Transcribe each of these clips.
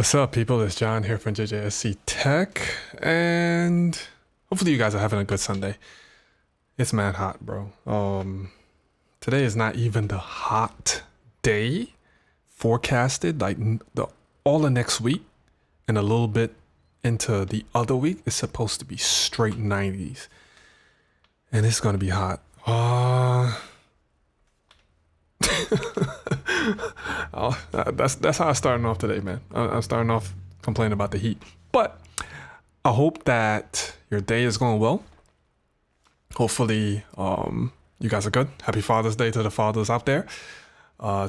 What's up, people? It's John here from JJSC Tech, and hopefully you guys are having a good Sunday. It's mad hot, bro. Today is not even the hot day forecasted. Like all the next week and a little bit into the other week is supposed to be straight 90s, and it's gonna be hot. That's how I'm starting off today, man. I'm starting off complaining about the heat, but I hope that your day is going well. Hopefully, you guys are good. Happy Father's Day to the fathers out there.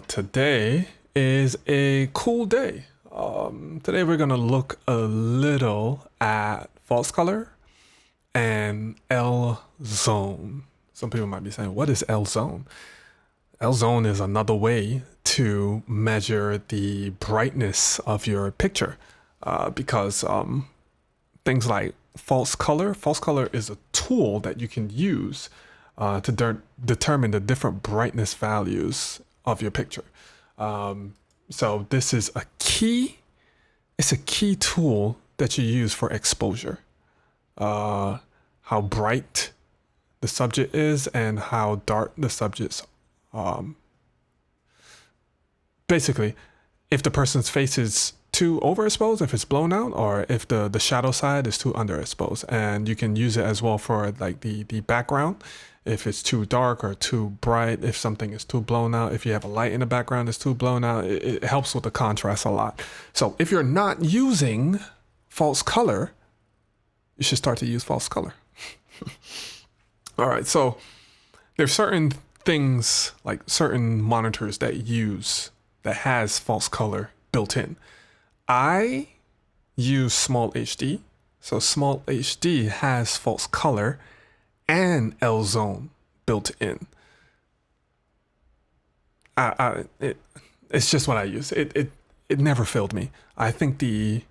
Today is a cool day. Today we're gonna look a little at false color and L zone. Some people might be saying, what is L zone? L zone is another way to measure the brightness of your picture, because things like false color is a tool that you can use to determine the different brightness values of your picture. So this is it's a key tool that you use for exposure, how bright the subject is and how dark the subject's basically, if the person's face is too overexposed, if it's blown out, or if the shadow side is too underexposed. And you can use it as well for like the background, if it's too dark or too bright, if something is too blown out, if you have a light in the background that's too blown out, it helps with the contrast a lot. So if you're not using false color, you should start to use false color. All right, so there's certain things, like certain monitors that has false color built in. I use Small HD, so Small HD has false color and L zone built in. It's just what I use. It never failed me. I think the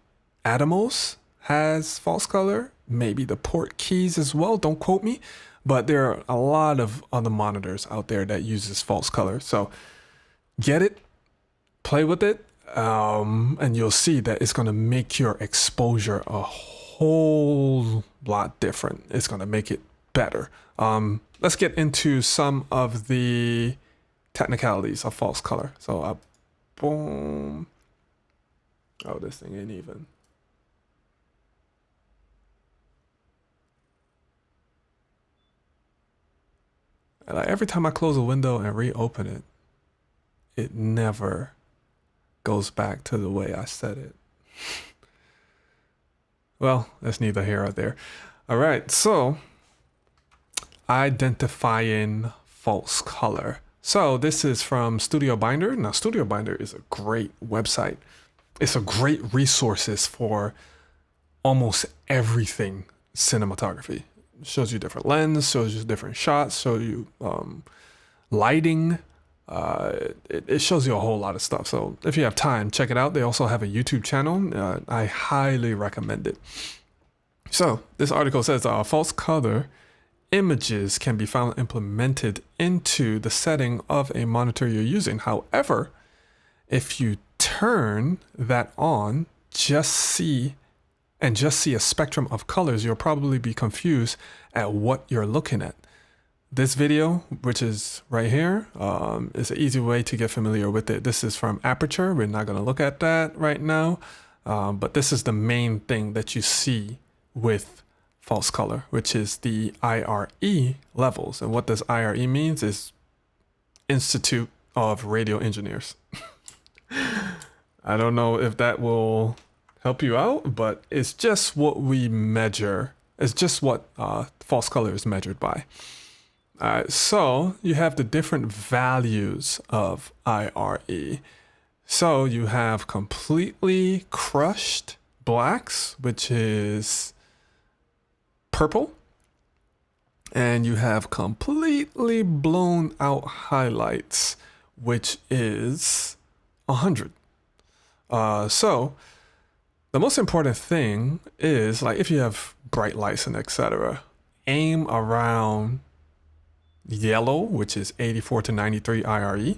Atomos has false color, maybe the port keys as well. Don't quote me. But there are a lot of other monitors out there that uses false color. So get it, play with it, and you'll see that it's going to make your exposure a whole lot different. It's going to make it better. Let's get into some of the technicalities of false color. So boom. Oh, this thing ain't even. And like every time I close a window and reopen it, it never goes back to the way I set it. Well, that's neither here nor there. All right, so identifying false color. So this is from Studio Binder. Now, Studio Binder is a great website. It's a great resources for almost everything cinematography. Shows you different lens, shows you different shots, shows you lighting. It shows you a whole lot of stuff. So if you have time, check it out. They also have a YouTube channel. I highly recommend it. So this article says false color images can be found implemented into the setting of a monitor you're using. However, if you turn that on, just see a spectrum of colors, you'll probably be confused at what you're looking at. This video, which is right here, is an easy way to get familiar with it. This is from Aperture. We're not going to look at that right now, but this is the main thing that you see with false color, which is the IRE levels. And what this IRE means is Institute of Radio Engineers. I don't know if that will help you out, but it's just what we measure. It's just what false color is measured by. All right, so you have the different values of IRE. So you have completely crushed blacks, which is purple, and you have completely blown out highlights, which is 100. So the most important thing is, like, if you have bright lights and etc., aim around yellow, which is 84 to 93 IRE.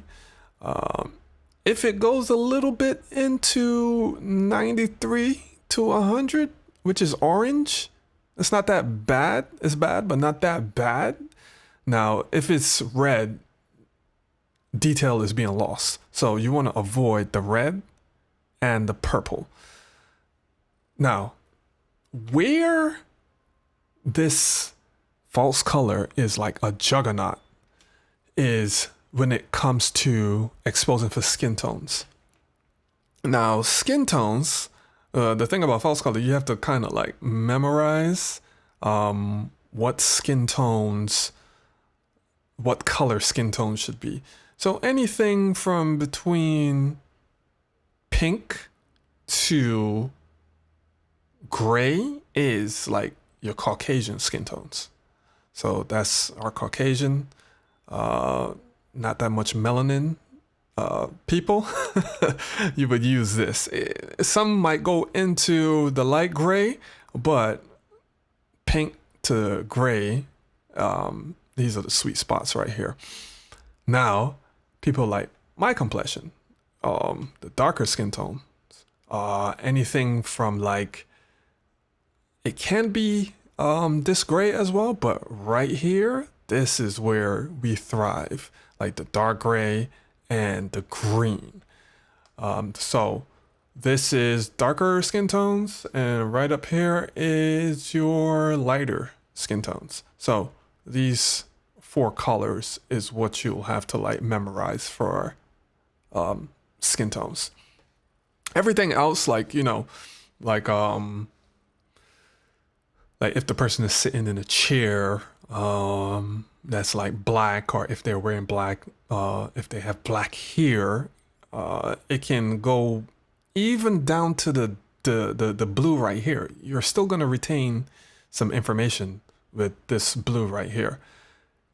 If it goes a little bit into 93 to 100, which is orange, it's not that bad. It's bad, but not that bad. Now, if it's red, detail is being lost. So you want to avoid the red and the purple. Now, where this false color is like a juggernaut is when it comes to exposing for skin tones. Now, skin tones, the thing about false color, you have to kind of like memorize what color skin tones should be. So anything from between pink to gray is like your Caucasian skin tones. So that's our Caucasian, not that much melanin people. You would use this. Some might go into the light gray, but pink to gray, these are the sweet spots right here. Now, people like my complexion, the darker skin tone, anything from like, it can be this gray as well, but right here, this is where we thrive, like the dark gray and the green. So this is darker skin tones, and right up here is your lighter skin tones. So these 4 colors is what you'll have to like memorize for skin tones. Everything else, like, you know, like if the person is sitting in a chair that's like black, or if they're wearing black, if they have black hair, it can go even down to the blue right here. You're still going to retain some information with this blue right here.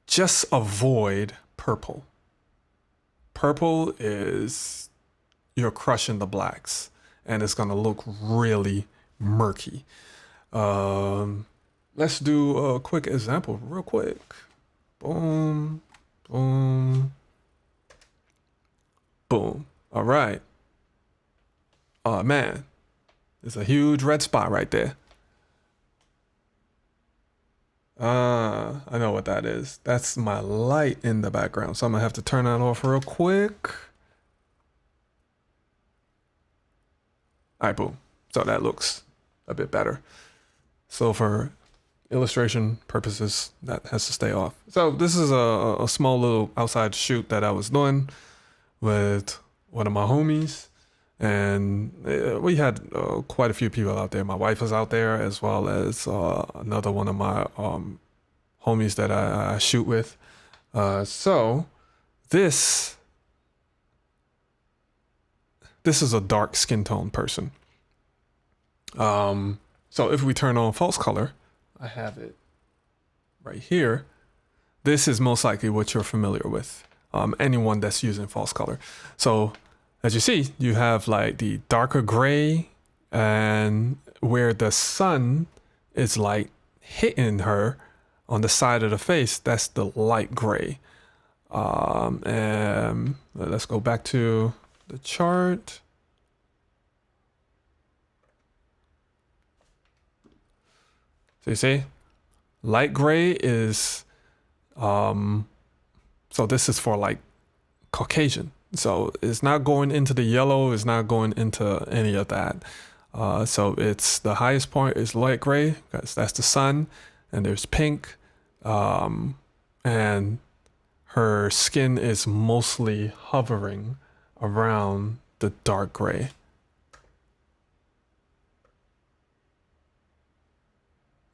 Just avoid purple. Purple is, you're crushing the blacks, and it's going to look really murky. Let's do a quick example real quick. Boom, boom, boom. All right. Oh man, there's a huge red spot right there. I know what that is. That's my light in the background. So I'm gonna have to turn that off real quick. All right, boom. So that looks a bit better. So for illustration purposes, that has to stay off. So this is a small little outside shoot that I was doing with one of my homies. And we had quite a few people out there. My wife was out there, as well as another one of my homies that I shoot with. So this is a dark skin tone person. So if we turn on false color, I have it right here. This is most likely what you're familiar with. Anyone that's using false color. So as you see, you have like the darker gray, and where the sun is like hitting her on the side of the face, that's the light gray. And let's go back to the chart. So you see, light gray is, so this is for like Caucasian. So it's not going into the yellow, it's not going into any of that. So it's, the highest point is light gray, because that's the sun, and there's pink, and her skin is mostly hovering around the dark gray.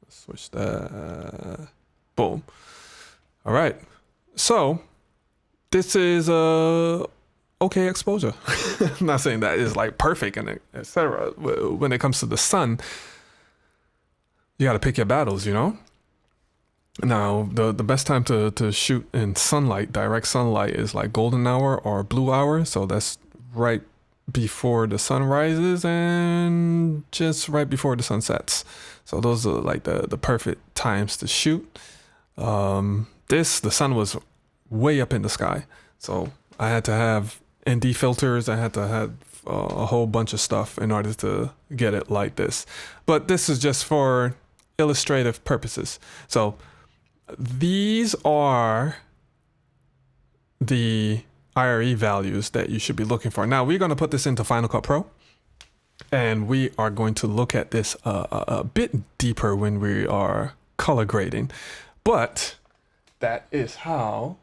Let's switch that. Boom. All right. So this is okay exposure. I'm not saying that is like perfect and etc. When it comes to the sun, you got to pick your battles, you know. Now, the best time to shoot in sunlight, direct sunlight, is like golden hour or blue hour. So that's right before the sun rises and just right before the sun sets. So those are like the perfect times to shoot. The sun was way up in the sky, so I had to have ND filters. I had to have a whole bunch of stuff in order to get it like this. But this is just for illustrative purposes. So these are the IRE values that you should be looking for. Now we're going to put this into Final Cut Pro, and we are going to look at this a bit deeper when we are color grading. But that is how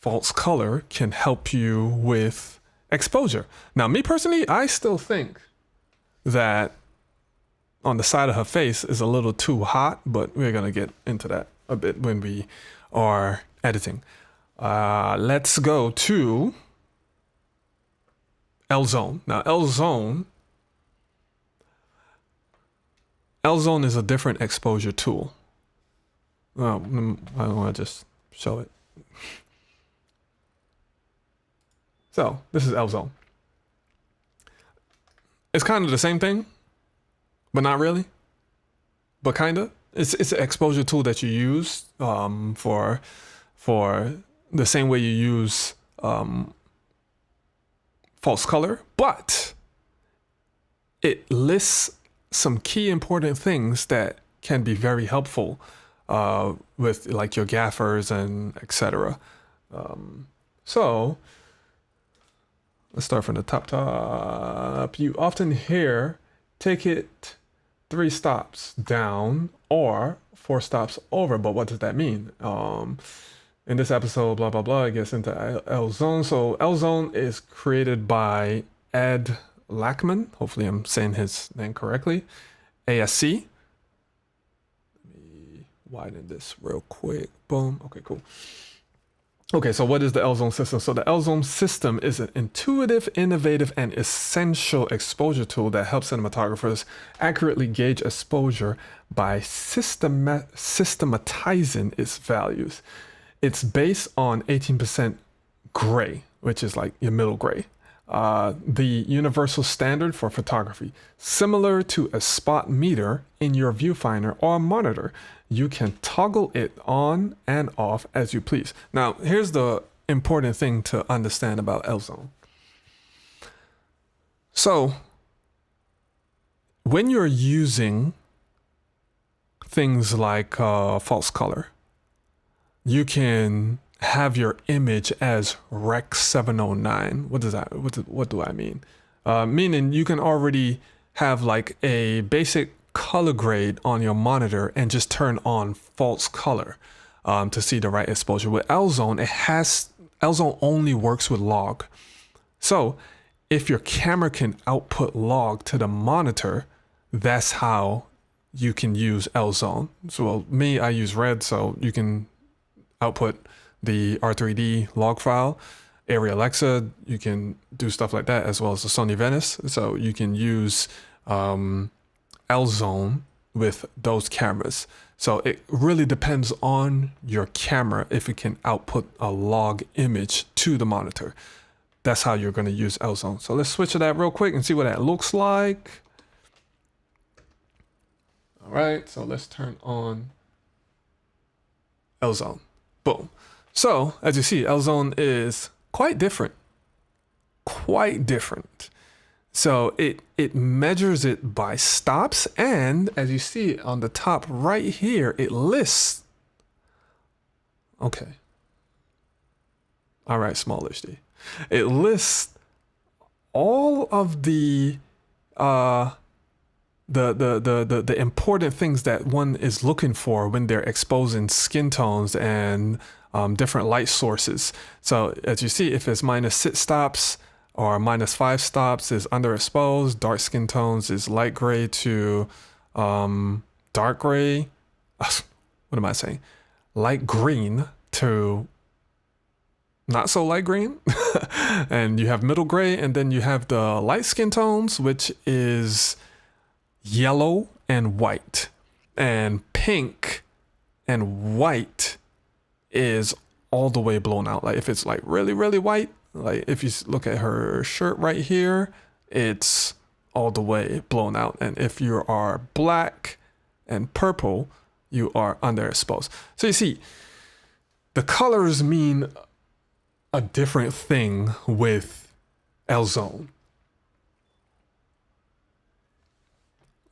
false color can help you with exposure. Now, me personally, I still think that on the side of her face is a little too hot, but we're going to get into that a bit when we are editing. Let's go to L-Zone. Now, L-Zone is a different exposure tool. I want to just show it. So this is L-Zone. It's kind of the same thing, but not really. But kind of. It's an exposure tool that you use for the same way you use false color, but it lists some key important things that can be very helpful with like your gaffers and etc. So let's start from the top. You often hear take it 3 stops down or 4 stops over, but what does that mean? In this episode, blah, blah, blah, it gets into L-Zone. So L-Zone is created by Ed Lackman. Hopefully I'm saying his name correctly. ASC. Let me widen this real quick. Boom. Okay, cool. Okay, so what is the L-Zone system? So the L-Zone system is an intuitive, innovative, and essential exposure tool that helps cinematographers accurately gauge exposure by systematizing its values. It's based on 18% gray, which is like your middle gray, the universal standard for photography. Similar to a spot meter in your viewfinder or monitor, you can toggle it on and off as you please. Now, here's the important thing to understand about L-Zone. So, when you're using things like false color, you can have your image as Rec 709. What does that? What do I mean? Meaning you can already have like a basic color grade on your monitor and just turn on false color to see the right exposure. With L-Zone, L-Zone only works with log. So if your camera can output log to the monitor, that's how you can use L-Zone. So me, I use red, so you can output the R3D log file. Arri Alexa, you can do stuff like that, as well as the Sony Venice. So you can use L-Zone with those cameras. So it really depends on your camera if it can output a log image to the monitor. That's how you're going to use L-Zone. So let's switch to that real quick and see what that looks like. All right, so let's turn on L-Zone. Boom. So as you see, L-Zone is quite different. So it measures it by stops, and as you see on the top right here, it lists. Okay. All right, smallish D. It lists all of the important things that one is looking for when they're exposing skin tones and different light sources. So as you see, if it's -6 stops or -5 stops is underexposed, dark skin tones is light gray to dark gray. What am I saying? Light green to not so light green. And you have middle gray, and then you have the light skin tones, which is yellow and white, and pink and white is all the way blown out. Like if it's like really white, like if you look at her shirt right here, it's all the way blown out. And if you are black and purple, you are underexposed. So you see, the colors mean a different thing with L-Zone.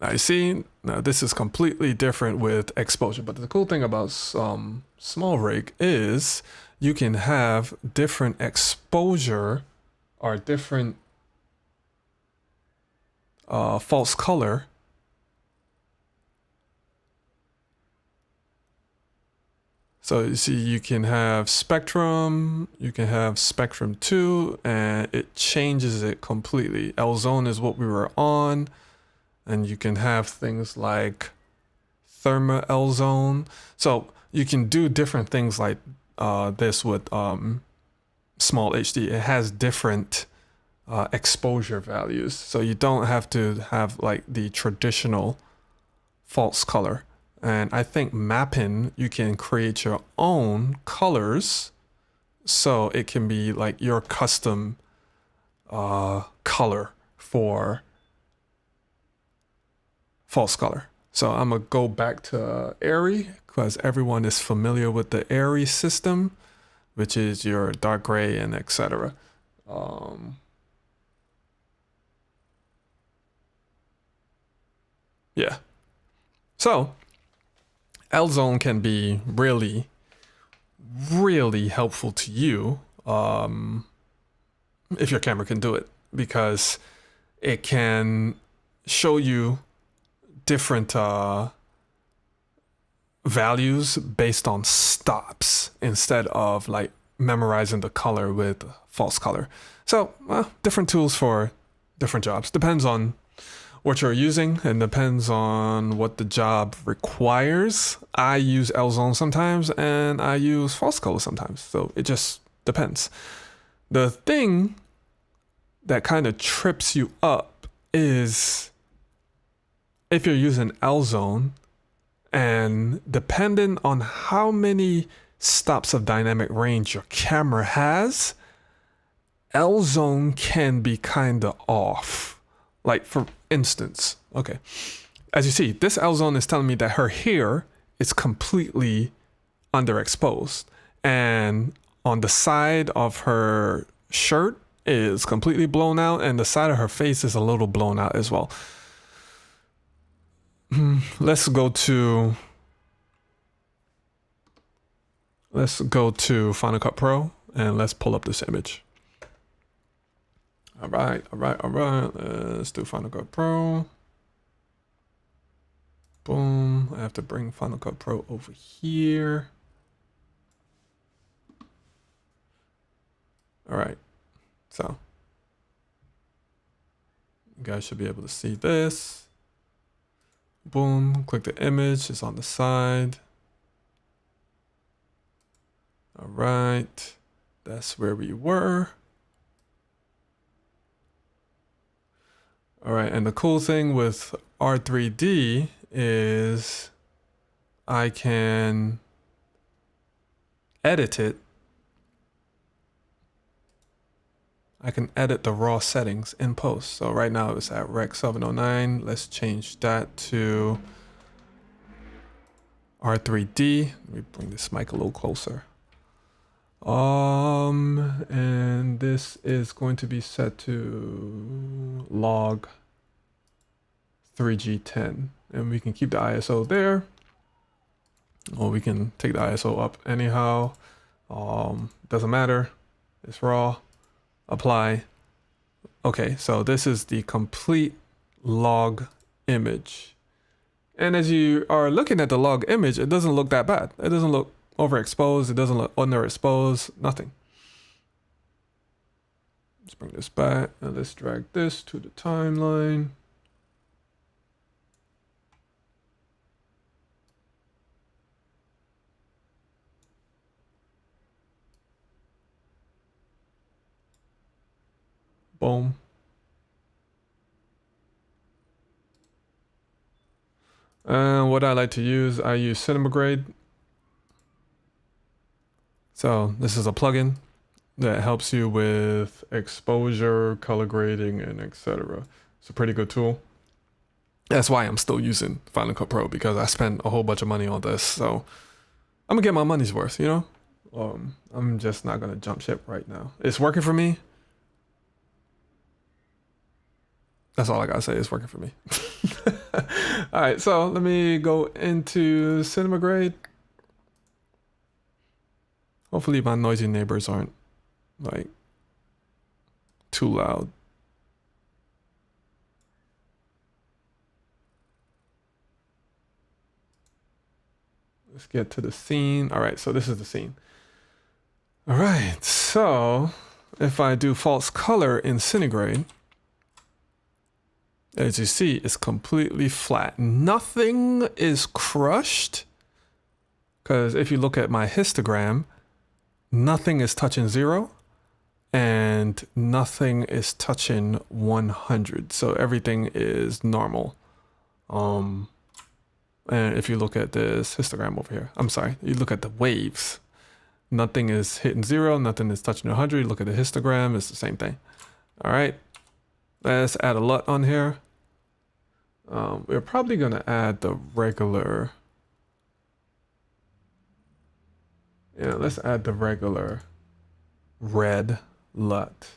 Now you see, now this is completely different with exposure, but the cool thing about small rig is you can have different exposure or different false color. So you see, you can have spectrum, you can have spectrum 2, and it changes it completely. L-Zone is what we were on, and you can have things like therma L-Zone. So you can do different things like this with small HD. It has different exposure values. So you don't have to have like the traditional false color. And I think mapping, you can create your own colors. So it can be like your custom color for false color. So I'm gonna go back to Airy because everyone is familiar with the Airy system, which is your dark gray and etc. Yeah. So L-Zone can be really, really helpful to you if your camera can do it, because it can show you different values based on stops instead of like memorizing the color with false color. So different tools for different jobs. Depends on what you're using and depends on what the job requires. I use L-Zone sometimes and I use false color sometimes. So it just depends. The thing that kind of trips you up is if you're using L-Zone, and depending on how many stops of dynamic range your camera has, L-Zone can be kind of off. Like for instance, okay, as you see, this L-Zone is telling me that her hair is completely underexposed, and on the side of her shirt is completely blown out, and the side of her face is a little blown out as well. Let's go to Final Cut Pro and let's pull up this image. All right. Let's do Final Cut Pro. Boom. I have to bring Final Cut Pro over here. All right. So you guys should be able to see this. Boom, click the image, it's on the side. All right, that's where we were. All right, and the cool thing with R3D is I can edit it. I can edit the raw settings in post. So right now it's at Rec 709. Let's change that to R3D. Let me bring this mic a little closer. And this is going to be set to log 3G10. And we can keep the ISO there. Or we can take the ISO up anyhow. Doesn't matter. It's raw. Apply. Okay, so this is the complete log image. And as you are looking at the log image, it doesn't look that bad. It doesn't look overexposed. It doesn't look underexposed. Nothing. Let's bring this back and let's drag this to the timeline. Boom. And what I like to use, I use Cinema Grade. So this is a plugin that helps you with exposure, color grading, and etc. It's a pretty good tool. That's why I'm still using Final Cut Pro, because I spent a whole bunch of money on this. So I'm gonna get my money's worth, you know? I'm just not gonna jump ship right now. It's working for me. That's all I gotta say. It's working for me. All right, so let me go into cinema grade. Hopefully my noisy neighbors aren't like too loud. Let's get to the scene. All right, so this is the scene. All right, so if I do false color in Cinegrade, as you see, it's completely flat. Nothing is crushed, because if you look at my histogram, nothing is touching 0 and nothing is touching 100. So everything is normal. And if you look at this histogram over here, I'm sorry, you look at the waves, nothing is hitting 0, nothing is touching 100. Look at the histogram, it's the same thing. All right, let's add a LUT on here. We're probably gonna add the regular. Yeah, let's add the regular red LUT.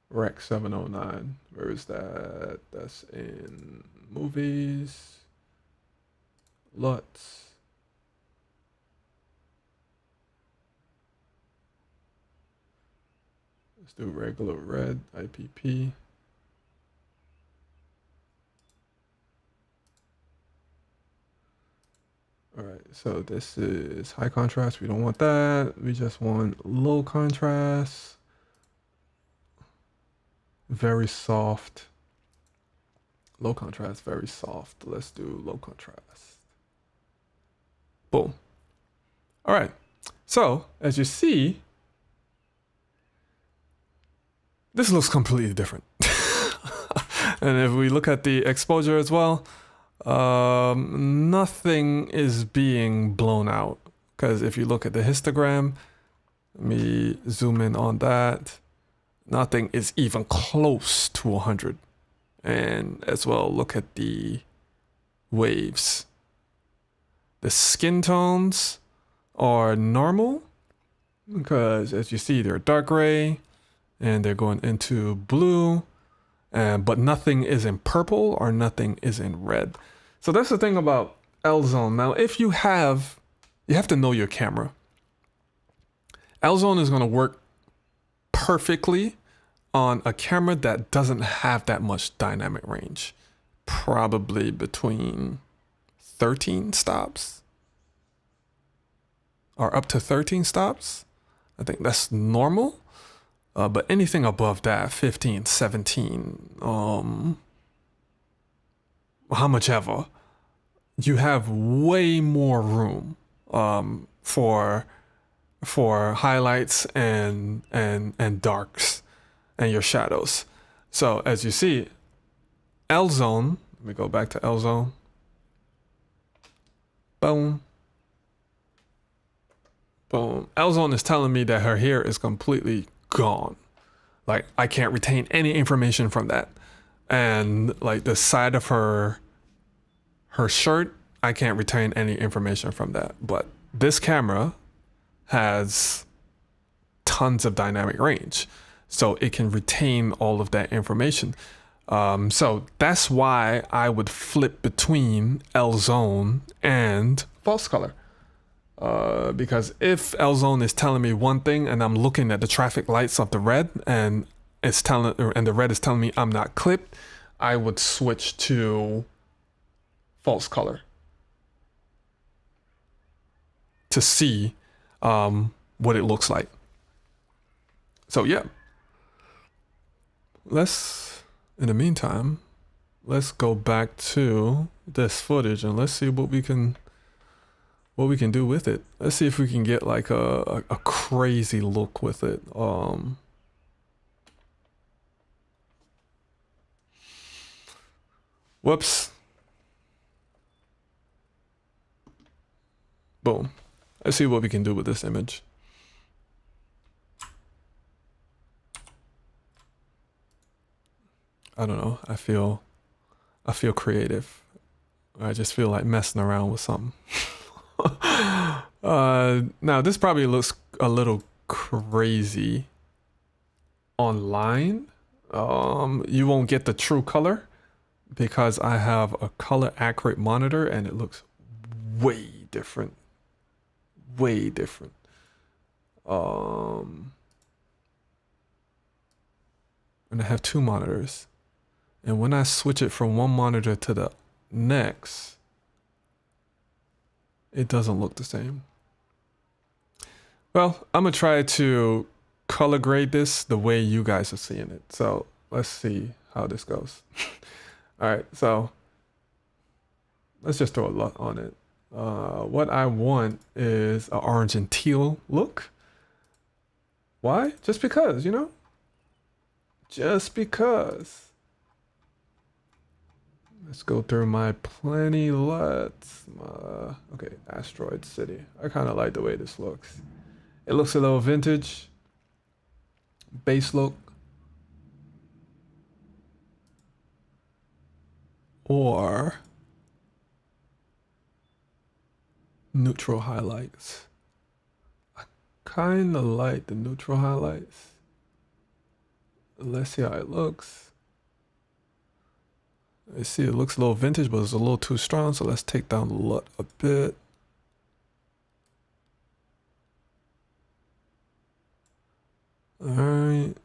Rec 709. Where is that? That's in movies. LUTs. Let's do regular red IPP. All right, so this is high contrast. We don't want that. We just want low contrast. Very soft. Low contrast, very soft. Let's do low contrast. Boom. All right, so as you see, this looks completely different. And if we look at the exposure as well, nothing is being blown out. Because if you look at the histogram, let me zoom in on that. Nothing is even close to 100. And as well, look at the waves. The skin tones are normal because as you see, they're dark gray and they're going into blue, but nothing is in purple or nothing is in red. So that's the thing about L-Zone. Now, if you have to know your camera. L-Zone is going to work perfectly on a camera that doesn't have that much dynamic range. Probably between 13 stops or up to 13 stops. I think that's normal. But anything above that, 15, 17, how much ever, you have way more room for highlights and darks and your shadows. So as you see, L-Zone, let me go back to L-Zone. Boom. Boom. L-Zone is telling me that her hair is completely gone. Like, I can't retain any information from that. And like the side of her shirt, I can't retain any information from that. But this camera has tons of dynamic range, so it can retain all of that information. So that's why I would flip between L-Zone and false color. Because if L-Zone is telling me one thing and I'm looking at the traffic lights of the red and the red is telling me I'm not clipped, I would switch to false color to see what it looks like. So yeah, in the meantime, let's go back to this footage and let's see what we can do with it. Let's see if we can get like a crazy look with it. Whoops. Boom. Let's see what we can do with this image. I don't know. I feel creative. I just feel like messing around with something. Now this probably looks a little crazy online. You won't get the true color because I have a color accurate monitor and it looks way different. Way different. And I have two monitors. And when I switch it from one monitor to the next, it doesn't look the same. Well, I'm gonna try to color grade this the way you guys are seeing it. So let's see how this goes. All right, so let's just throw a lot on it. What I want is an orange and teal look. Why? Just because, you know? Just because. Let's go through my plenty LUTs. Okay, Asteroid City. I kind of like the way this looks. It looks a little vintage. Base look. Or neutral highlights. I kind of like the neutral highlights. Let's see how it looks. I see it looks a little vintage, but it's a little too strong. So let's take down the LUT a bit. All right,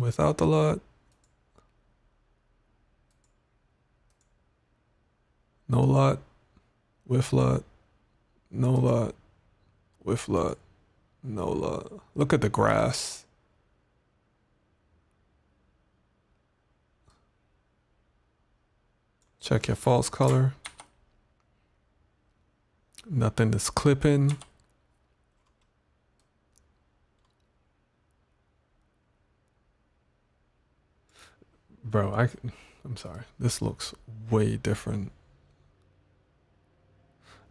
without the LUT. No LUT, with LUT, no LUT, with LUT, no LUT. Look at the grass. Check your false color. Nothing is clipping. Bro, I'm sorry. This looks way different.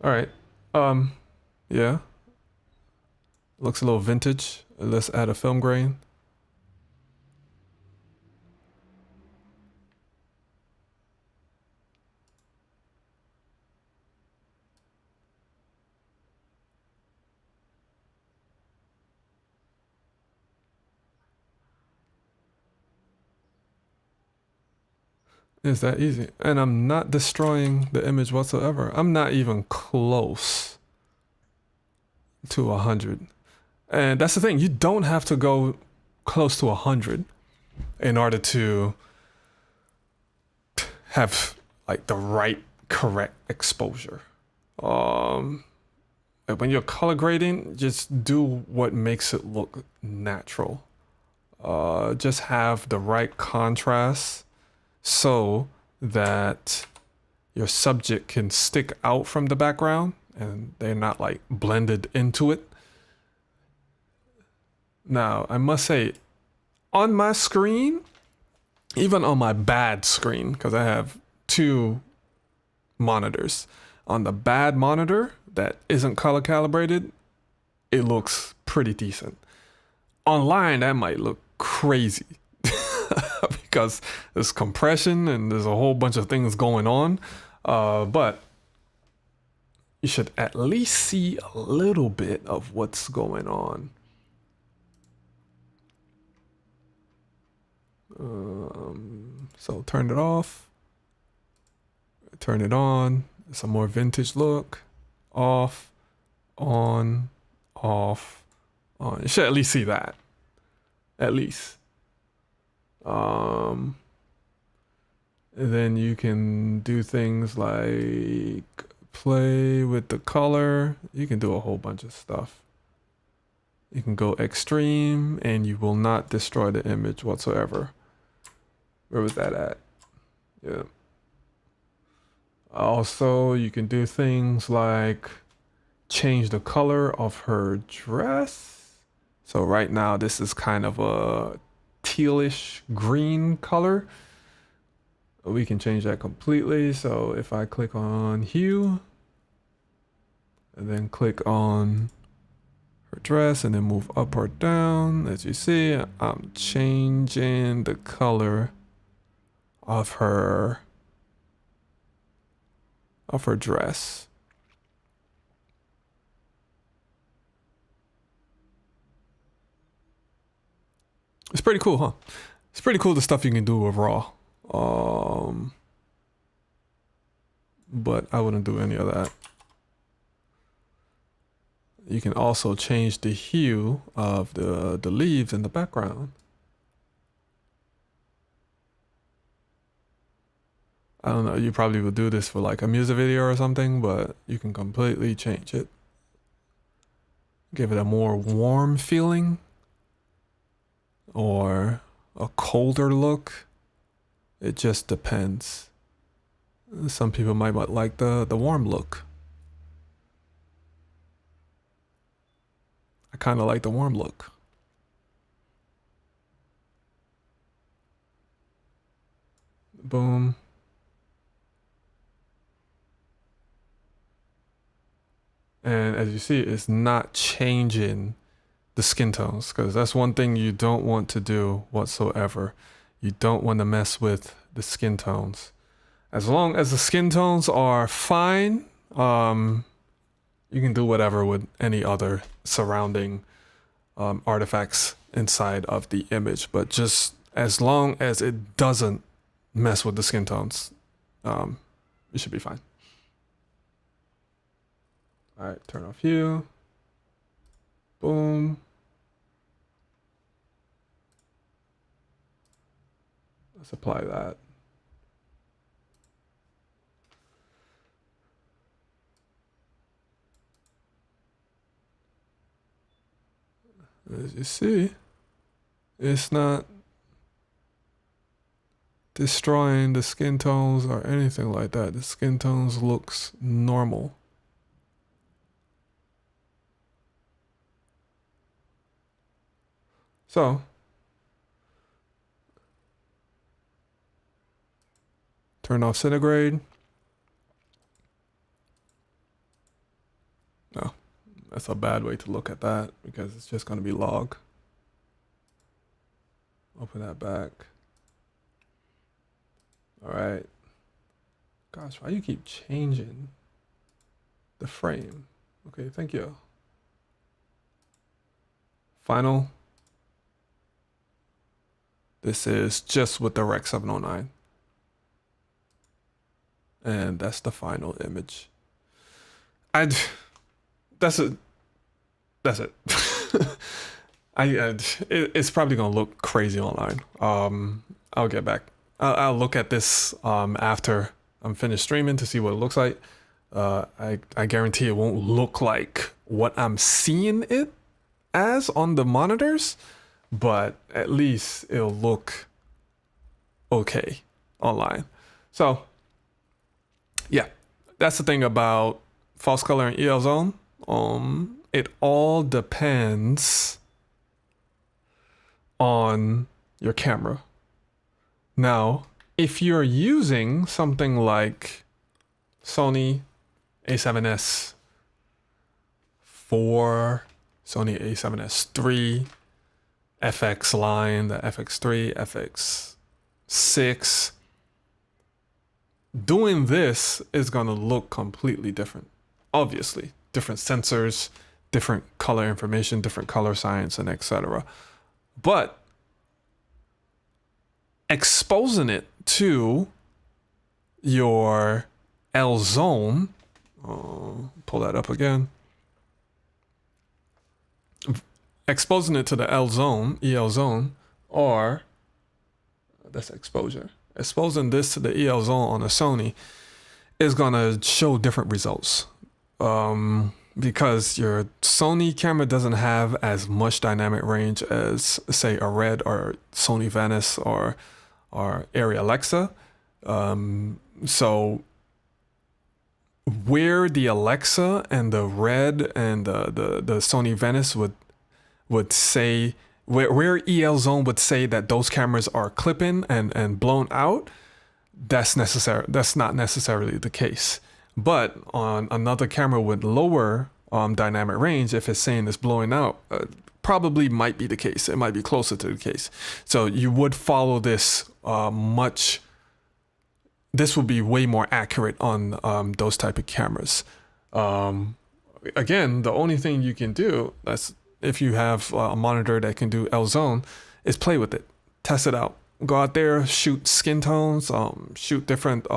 All right. Yeah. Looks a little vintage. Let's add a film grain. It's that easy. And I'm not destroying the image whatsoever. I'm not even close to 100. And that's the thing. You don't have to go close to 100 in order to have like the right correct exposure. When you're color grading, just do what makes it look natural. Just have the right contrast so that your subject can stick out from the background and they're not like blended into it. Now, I must say, on my screen, even on my bad screen, because I have two monitors, on the bad monitor that isn't color calibrated, it looks pretty decent. Online, that might look crazy because there's compression and there's a whole bunch of things going on. But you should at least see a little bit of what's going on. So turn it off, turn it on. Some more vintage look. Off, on, off, on. You should at least see that. At least. And then you can do things like play with the color. You can do a whole bunch of stuff. You can go extreme and you will not destroy the image whatsoever. Where was that at? Yeah. Also, you can do things like change the color of her dress. So right now, this is kind of a tealish green color. We can change that completely. So if I click on hue and then click on her dress and then move up or down, as you see, I'm changing the color of her dress. It's pretty cool, huh? It's pretty cool the stuff you can do with RAW. Um, but I wouldn't do any of that. You can also change the hue of the leaves in the background. I don't know, you probably would do this for like a music video or something, but you can completely change it. Give it a more warm feeling or a colder look. It just depends. Some people might like the warm look. I kind of like the warm look. Boom. And as you see, it's not changing the skin tones, because that's one thing you don't want to do whatsoever. You don't want to mess with the skin tones. As long as the skin tones are fine, you can do whatever with any other surrounding artifacts inside of the image, but just as long as it doesn't mess with the skin tones, it should be fine. All right, turn off hue. Boom. Let's apply that. As you see, it's not destroying the skin tones or anything like that. The skin tones looks normal. So, turn off centigrade. No, that's a bad way to look at that because it's just going to be log. Open that back. All right. Gosh, why you keep changing the frame? Okay, thank you. Final. This is just with the Rec 709. And that's the final image. That's it. It's probably gonna look crazy online. I'll get back. I'll look at this after I'm finished streaming to see what it looks like. I guarantee it won't look like what I'm seeing it as on the monitors, but at least it'll look okay online. So yeah, that's the thing about false color and EL zone. It all depends on your camera. Now, if you're using something like Sony a7S IV, Sony a7S III, FX line, the FX3, FX6, doing this is going to look completely different. Obviously, different sensors, different color information, different color science, and etc. But exposing it to your L zone, pull that up again. Exposing it to the L zone, EL zone, or that's exposure. Exposing this to the EL zone on a Sony is gonna show different results. Because your Sony camera doesn't have as much dynamic range as, say, a Red or Sony Venice or Arri Alexa. So where the Alexa and the Red and the Sony Venice would say, where EL Zone would say that those cameras are clipping and blown out, that's not necessarily the case. But on another camera with lower dynamic range, if it's saying it's blowing out, probably might be the case. It might be closer to the case. So you would follow this this would be way more accurate on those type of cameras. Again, the only thing you can do, that's if you have a monitor that can do L zone, is play with it, test it out. Go out there, shoot skin tones, shoot different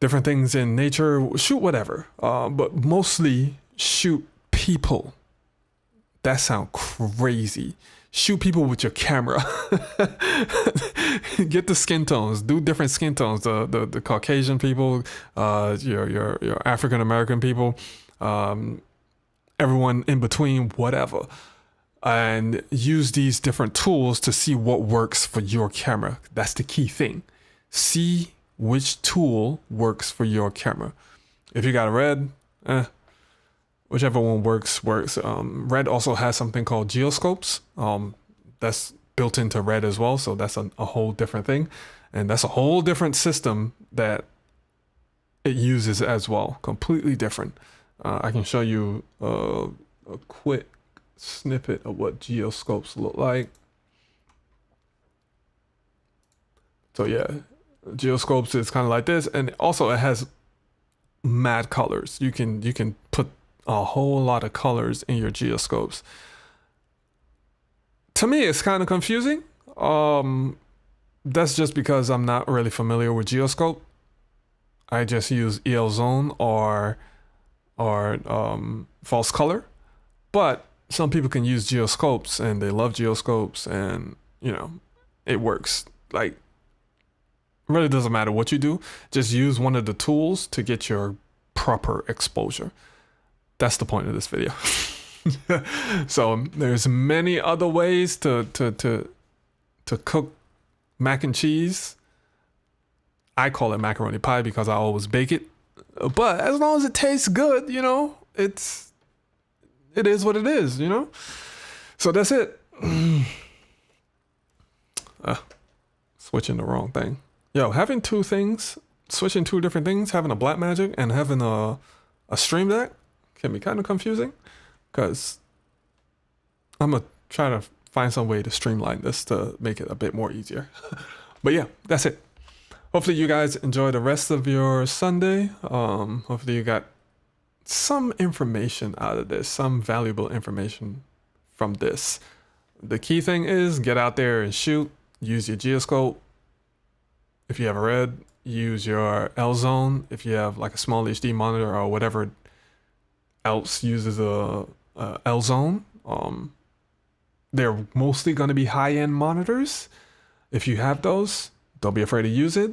things in nature, shoot whatever. But mostly shoot people. That sounds crazy. Shoot people with your camera. Get the skin tones. Do different skin tones. The Caucasian people, your African American people, everyone in between, whatever. And use these different tools to see what works for your camera. That's the key thing. See which tool works for your camera. If you got a red, whichever one works. Red also has something called geoscopes. That's built into Red as well. So that's a whole different thing. And that's a whole different system that it uses as well. Completely different. I can show you a quick snippet of what geoscopes look like. So yeah, geoscopes is kind of like this. And also it has mad colors. You can put a whole lot of colors in your geoscopes. To me, it's kind of confusing. That's just because I'm not really familiar with geoscope. I just use EL zone or false color. But some people can use geoscopes and they love geoscopes, and it works. Like, really doesn't matter what you do. Just use one of the tools to get your proper exposure. That's the point of this video. So there's many other ways to cook mac and cheese. I call it macaroni pie because I always bake it. But as long as it tastes good, it is what it is, So that's it. Switching the wrong thing. Having switching two different things, having a Blackmagic and having a Stream Deck can be kind of confusing, because I'm going to try to find some way to streamline this to make it a bit more easier. But yeah, that's it. Hopefully you guys enjoy the rest of your Sunday. Hopefully you got some information out of this, some valuable information from this. The key thing is get out there and shoot. Use your geoscope. If you have a red, use your L zone. If you have like a small HD monitor or whatever else uses a L zone, they're mostly going to be high-end monitors. If you have those, don't be afraid to use it,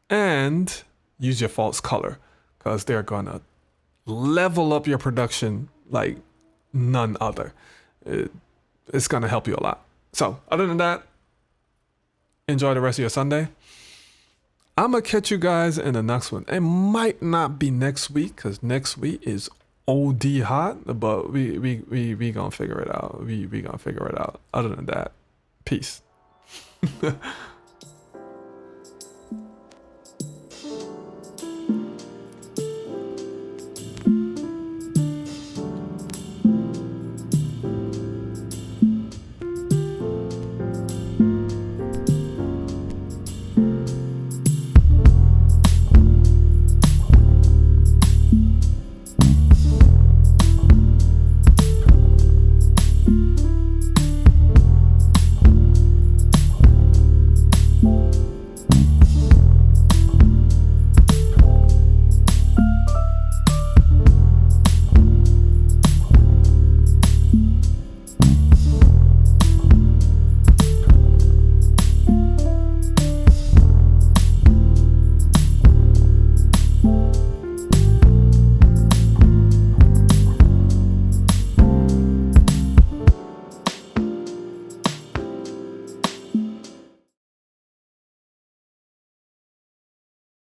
and use your false color, because they're going to level up your production like none other. It's going to help you a lot. So other than that, enjoy the rest of your Sunday. I'm going to catch you guys in the next one. It might not be next week, because next week is OD hot, but we gonna figure it out. We gonna figure it out. Other than that, peace.